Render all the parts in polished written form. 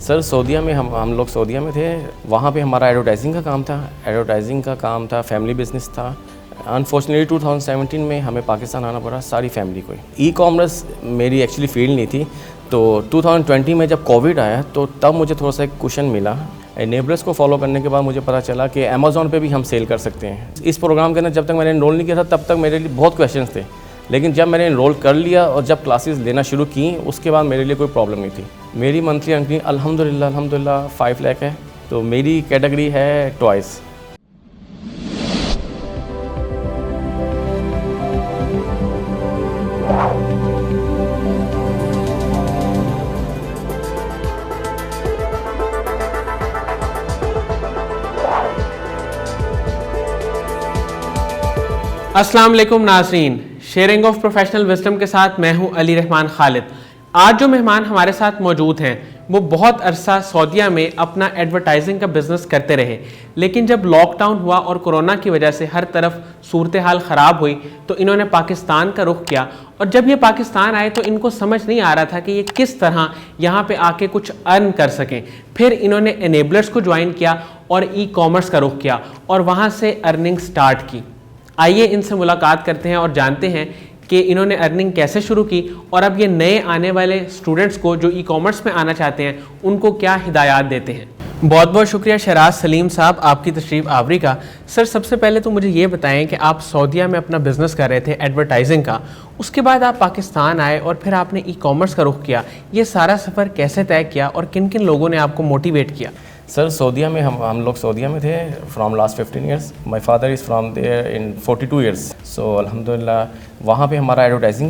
Sir सऊदीया में हम लोग सऊदीया में थे। वहाँ पे हमारा एडवर्टाइजिंग का काम था, फैमिली बिजनेस था। अनफॉर्चुनेटली 2017 में हमें पाकिस्तान आना पड़ा, सारी फैमिली को। ई कॉमर्स मेरी एक्चुअली फील्ड नहीं थी, तो 2020 में जब कोविड आया तो तब मुझे थोड़ा सा एक क्वेश्चन मिला। एनेबलर्स को फॉलो करने के बाद मुझे पता चला कि अमेज़ॉन पे भी हम सेल कर सकते हैं। इस प्रोग्राम के अंदर जब तक मैंने एनरोल नहीं किया था तब तक मेरे लिए बहुत क्वेश्चंस थे, लेकिन जब मैंने एनरोल कर लिया और जब क्लासेस लेना शुरू की उसके बाद मेरे लिए कोई प्रॉब्लम नहीं थी। मेरी मंथली अर्निंग अल्हम्दुलिल्लाह 5 लाख है। तो मेरी कैटेगरी है टॉयज़। अस्सलाम वालेकुम नाज़रीन, शेयरिंग ऑफ प्रोफेशनल विजडम के साथ मैं हूं अली रहमान खालिद। आज जो मेहमान हमारे साथ मौजूद हैं वो बहुत अरसा सऊदीया में अपना एडवर्टाइजिंग का बिज़नेस करते रहे, लेकिन जब लॉकडाउन हुआ और कोरोना की वजह से हर तरफ सूरत हाल ख़राब हुई तो इन्होंने पाकिस्तान का रुख किया। और जब ये पाकिस्तान आए तो इनको समझ नहीं आ रहा था कि ये किस तरह यहाँ पे आके कुछ अर्न कर सकें। फिर इन्होंने एनेबलर्स को ज्वाइन किया और ई कॉमर्स का रुख किया और वहाँ से अर्निंग स्टार्ट की। आइए इनसे मुलाकात करते हैं और जानते हैं कि इन्होंने अर्निंग कैसे शुरू की और अब ये नए आने वाले स्टूडेंट्स को जो ई कॉमर्स में आना चाहते हैं उनको क्या हिदायत देते हैं। बहुत बहुत शुक्रिया शराज सलीम साहब आपकी तशरीफ़ आवरी का। सर सबसे पहले तो मुझे ये बताएं कि आप सऊदीया में अपना बिज़नेस कर रहे थे एडवर्टाइजिंग का, उसके बाद आप पाकिस्तान आए और फिर आपने ई कॉमर्स का रुख किया। ये सारा सफ़र कैसे तय किया और किन किन लोगों ने आपको मोटिवेट किया? सर सऊदीया में हम लोग सऊदीया में थे from last 15 years. My father is from there in 42 years. So अल्हम्दुलिल्लाह वहाँ पे हमारा एडवर्टाइजिंग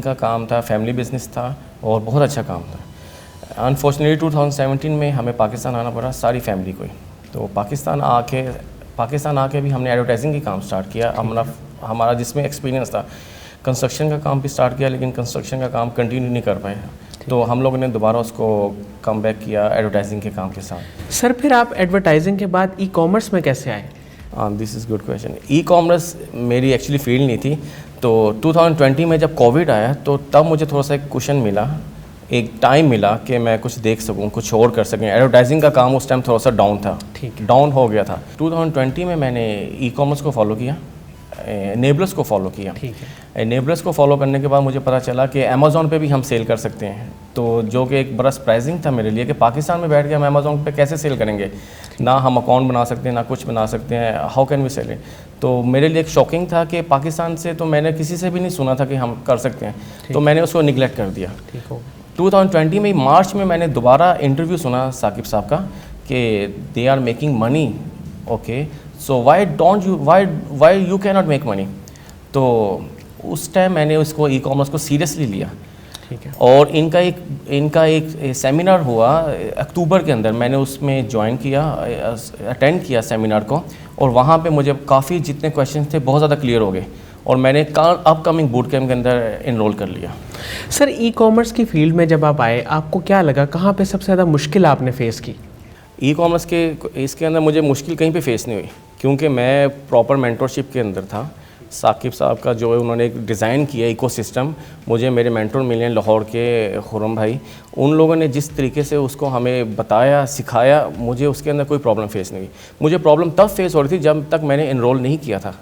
का काम था, फैमिली बिजनेस था और बहुत अच्छा काम था। अनफॉर्चुनेटली 2017 में हमें पाकिस्तान आना पड़ा, सारी फैमिली को। तो पाकिस्तान आके भी हमने एडवर्टाइजिंग का काम स्टार्ट किया। हमारा जिसमें एक्सपीरियंस था, कंस्ट्रक्शन का काम भी स्टार्ट किया, लेकिन कंस्ट्रक्शन का काम कंटिन्यू नहीं कर पाए, तो हम लोगों ने दोबारा उसको कम बैक किया एडवर्टाइजिंग के काम के साथ। सर फिर आप एडवर्टाइजिंग के बाद ई कॉमर्स में कैसे आए? This is good question. E commerce मेरी एक्चुअली फील्ड नहीं थी, तो 2020 में जब कोविड आया तो तब मुझे थोड़ा सा एक क्वेश्चन मिला, एक टाइम मिला कि मैं कुछ देख सकूं, कुछ और कर सकें। एडवर्टाइजिंग का काम उस टाइम थोड़ा सा डाउन हो गया था। 2020 में मैंने ई कॉमर्स को फॉलो किया, एनेबलर्स को फॉलो किया। एनेबलर्स को फॉलो करने के बाद मुझे पता चला कि अमेज़ॉन पे भी हम सेल कर सकते हैं, तो जो कि एक बड़ा सरप्राइजिंग था मेरे लिए कि पाकिस्तान में बैठ के हम अमेज़ॉन पे कैसे सेल करेंगे, ना हम अकाउंट बना सकते हैं ना कुछ बना सकते हैं, how can we sell it. तो मेरे लिए एक शॉकिंग था कि पाकिस्तान से तो मैंने किसी से भी नहीं सुना था कि हम कर सकते हैं, तो मैंने उसको निगलेक्ट कर दिया। 2020 में मार्च में मैंने दोबारा इंटरव्यू सुना साकिब साहब का कि they are making money, okay, so why you can not make money. तो उस टाइम मैंने उसको ई कॉमर्स को सीरियसली लिया। ठीक है। और इनका एक सेमिनार हुआ अक्टूबर के अंदर, मैंने उसमें ज्वाइन किया, अटेंड किया सेमिनार को, और वहाँ पे मुझे काफ़ी जितने क्वेश्चन थे बहुत ज़्यादा क्लियर हो गए और मैंने अपकमिंग बूट कैम्प के अंदर इनरोल कर लिया। सर ई कॉमर्स की फील्ड में जब आप आए आपको क्या लगा, कहाँ पे सबसे ज़्यादा मुश्किल आपने फेस की? ई कॉमर्स के इसके अंदर मुझे मुश्किल कहीं पे फेस नहीं हुई, क्योंकि मैं प्रॉपर मेंटरशिप के अंदर था। साकिब साहब का जो है उन्होंने एक डिज़ाइन किया इकोसिस्टम, मुझे मेरे मेंटर मिले लाहौर के खुरम भाई, उन लोगों ने जिस तरीके से उसको हमें बताया सिखाया, मुझे उसके अंदर कोई प्रॉब्लम फेस नहीं हुई। मुझे प्रॉब्लम तब फेस हो रही थी जब तक मैंने इनरोल नहीं किया था।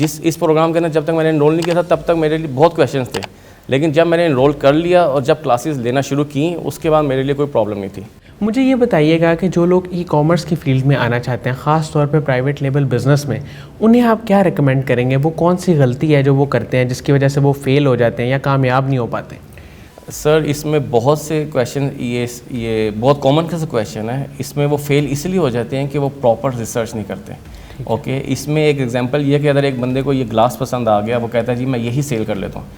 इस प्रोग्राम के अंदर जब तक मैंने इनरोल नहीं किया था तब तक मेरे लिए बहुत क्वेश्चन थे, लेकिन जब मैंने इनरोल कर लिया और जब क्लासेस लेना शुरू की उसके बाद मेरे लिए कोई प्रॉब्लम नहीं थी। मुझे ये बताइएगा कि जो लोग ई कॉमर्स की फील्ड में आना चाहते हैं, ख़ास तौर पे प्राइवेट लेवल बिज़नेस में, उन्हें आप क्या रिकमेंड करेंगे? वो कौन सी गलती है जो वो करते हैं जिसकी वजह से वो फेल हो जाते हैं या कामयाब नहीं हो पाते? सर इसमें बहुत से क्वेश्चन, ये बहुत कॉमन का क्वेश्चन है। इसमें वो फेल इसलिए हो जाते हैं कि वो प्रॉपर रिसर्च नहीं करते। ओके, इसमें एक एग्जांपल ये कि अगर एक बंदे को ये ग्लास पसंद आ गया, वो कहता है जी मैं यही सेल कर लेता हूँ,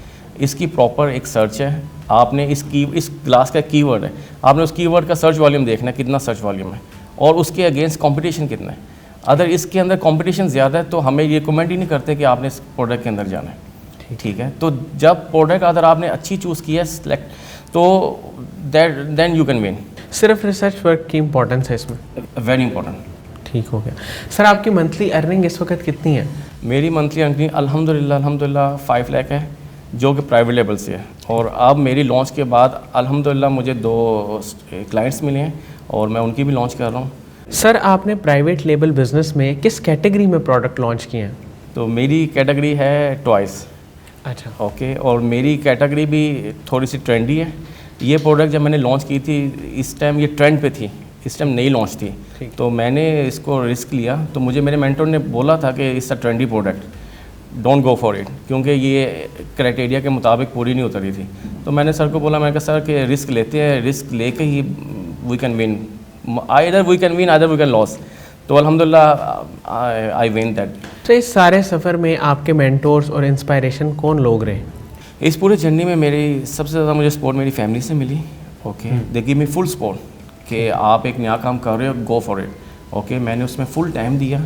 इसकी प्रॉपर एक सर्च है। आपने इस ग्लास का कीवर्ड है, आपने उस कीवर्ड का सर्च वॉल्यूम देखना है कितना सर्च वॉल्यूम है और उसके अगेंस्ट कंपटीशन कितना है। अगर इसके अंदर कंपटीशन ज़्यादा है तो हमें ये रिकमेंड ही नहीं करते कि आपने इस प्रोडक्ट के अंदर जाना है। ठीक है, तो जब प्रोडक्ट अगर आपने अच्छी चूज़ किया है सिलेक्ट, तो देन यू कैन विन। सिर्फ रिसर्च वर्क की इंपॉर्टेंस है इसमें? Very important. ठीक हो गया। सर आपकी मंथली अर्निंग इस वक्त कितनी है? मेरी मंथली अर्निंग अल्हम्दुलिल्लाह 5 लाख है। जो कि प्राइवेट लेवल से है। और अब मेरी लॉन्च के बाद अल्हम्दुलिल्लाह मुझे 2 क्लाइंट्स मिले हैं और मैं उनकी भी लॉन्च कर रहा हूँ। सर आपने प्राइवेट लेबल बिजनेस में किस कैटेगरी में प्रोडक्ट लॉन्च किए हैं? तो मेरी कैटेगरी है टॉयज़। अच्छा। ओके, और मेरी कैटेगरी भी थोड़ी सी ट्रेंडी है। ये प्रोडक्ट जब मैंने लॉन्च की थी इस टाइम ये ट्रेंड पे थी, इस टाइम नई लॉन्च थी, तो मैंने इसको रिस्क लिया। तो मुझे मेरे मेंटर ने बोला था कि it's a trendy product, don't go for it, क्योंकि ये क्राइटेरिया के मुताबिक पूरी नहीं उतरी थी। तो मैंने सर को बोला, मैंने कहा सर कि रिस्क लेते हैं, रिस्क लेके ही we can win, either we can win either we can loss. तो अल्हम्दुलिल्लाह आई विन दैट। तो इस सारे सफ़र में आपके मेंटोर्स और इंस्पायरेशन कौन लोग रहे? इस पूरे जर्नी में मेरी सबसे ज़्यादा मुझे सपोर्ट मेरी फैमिली से मिली। Okay, they give me full support कि आप एक नया काम कर रहे हो, गो फॉर इट। ओके, मैंने उसमें फुल टाइम दिया,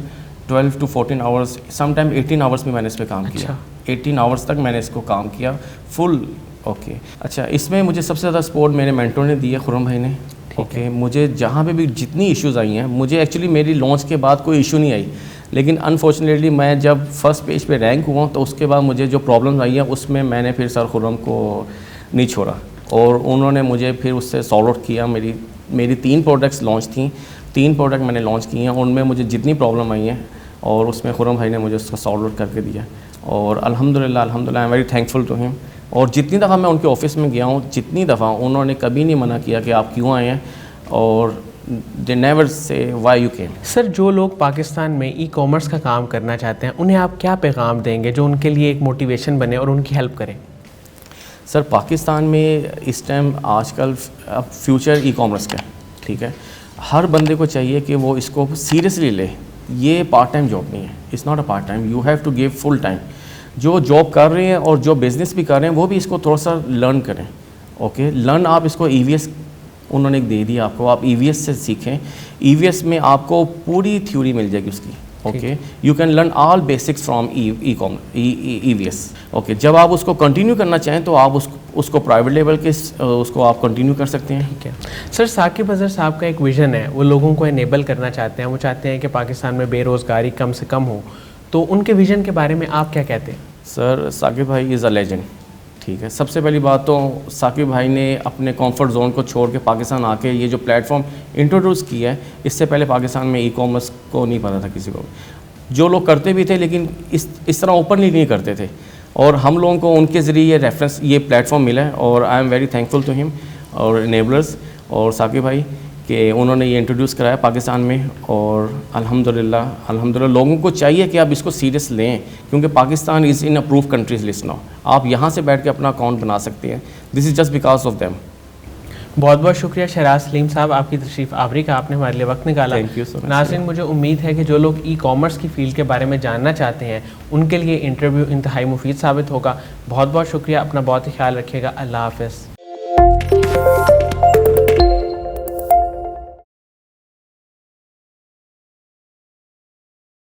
12 to 14 hours, some time 18 hours में मैंने इस पर काम किया। 18 आवर्स तक मैंने इसको काम किया फुल। ओके, अच्छा, इसमें मुझे सबसे ज़्यादा सपोर्ट मेरे मेंटर ने दी है, खुरम भाई ने। ओके, मुझे जहाँ पे भी जितनी इश्यूज़ आई हैं, मुझे एक्चुअली मेरी लॉन्च के बाद कोई इशू नहीं आई, लेकिन अनफॉर्चुनेटली मैं जब फर्स्ट पेज पे रैंक हुआ तो उसके बाद मुझे जो प्रॉब्लम्स आई हैं उसमें मैंने फिर सर खुरम को नहीं छोड़ा और उन्होंने मुझे फिर उससे सॉल्व आउट किया। मेरी 3 प्रोडक्ट्स लॉन्च थी, 3 प्रोडक्ट मैंने लॉन्च किए हैं, उनमें मुझे जितनी प्रॉब्लम आई हैं और उसमें खुरम भाई ने मुझे उसका सॉल्व आउट करके दिया। और अल्हम्दुलिल्लाह I am very thankful to him. और जितनी दफ़ा मैं उनके ऑफिस में गया हूँ, जितनी दफ़ा उन्होंने कभी नहीं मना किया कि आप क्यों आए हैं, और they never say why you came. Sir जो लोग पाकिस्तान में ई-कॉमर्स का काम करना चाहते हैं उन्हें आप क्या पैगाम देंगे जो उनके लिए एक मोटिवेशन बने और उनकी हेल्प करें? सर पाकिस्तान में इस टाइम आजकल अब फ्यूचर ई-कॉमर्स का, ठीक है, हर बंदे को चाहिए कि वो इसको सीरियसली ले। ये पार्ट टाइम जॉब नहीं है, it's not a part time, you have to give full time. जो जॉब कर रहे हैं और जो बिज़नेस भी कर रहे हैं वो भी इसको थोड़ा सा लर्न करें। ओके, लर्न आप इसको EVS उन्होंने एक दे दिया आपको, आप EVS से सीखें। EVS में आपको पूरी थ्योरी मिल जाएगी उसकी। Okay, you can learn all basics from EVS। Okay, जब आप उसको कंटिन्यू करना चाहें तो आप उसको प्राइवेट लेवल के उसको आप कंटिन्यू कर सकते हैं। ठीक है सर, साकिब अज़हर साहब का एक विज़न है, वो लोगों को इनेबल करना चाहते हैं, वो चाहते हैं कि पाकिस्तान में बेरोज़गारी कम से कम हो, तो उनके विज़न के बारे में आप क्या कहते हैं? सर साकिब भाई इज़ अ लेजेंड, ठीक है। सबसे पहली बात तो साकिब भाई ने अपने कंफर्ट जोन को छोड़ के पाकिस्तान आके ये जो प्लेटफॉर्म इंट्रोड्यूस किया है, इससे पहले पाकिस्तान में ई-कॉमर्स को नहीं पता था किसी को। जो लोग करते भी थे लेकिन इस तरह ओपनली नहीं करते थे, और हम लोगों को उनके ज़रिए ये रेफरेंस ये प्लेटफॉर्म मिला है, और I am very thankful to him और इनेबलर्स और साकिब भाई कि उन्होंने ये इंट्रोड्यूस कराया पाकिस्तान में। और अल्हम्दुलिल्लाह लोगों को चाहिए कि आप इसको सीरियस लें, क्योंकि Pakistan is in approve countries list now. आप यहाँ से बैठ के अपना अकाउंट बना सकते हैं, this is just because of them. बहुत बहुत शुक्रिया शराज सलीम साहब, आपकी तशरीफ़ आवरी का, आपने हमारे लिए वक्त निकाला। Thank you so much. नाज़रीन, मुझे उम्मीद है कि जो लोग ई-कॉमर्स की फ़ील्ड के बारे में जानना चाहते हैं उनके लिए इंटरव्यू इंतहाई मुफीद साबित होगा। बहुत बहुत शुक्रिया, अपना बहुत ही ख्याल रखिएगा। अल्लाह हाफ़िज़।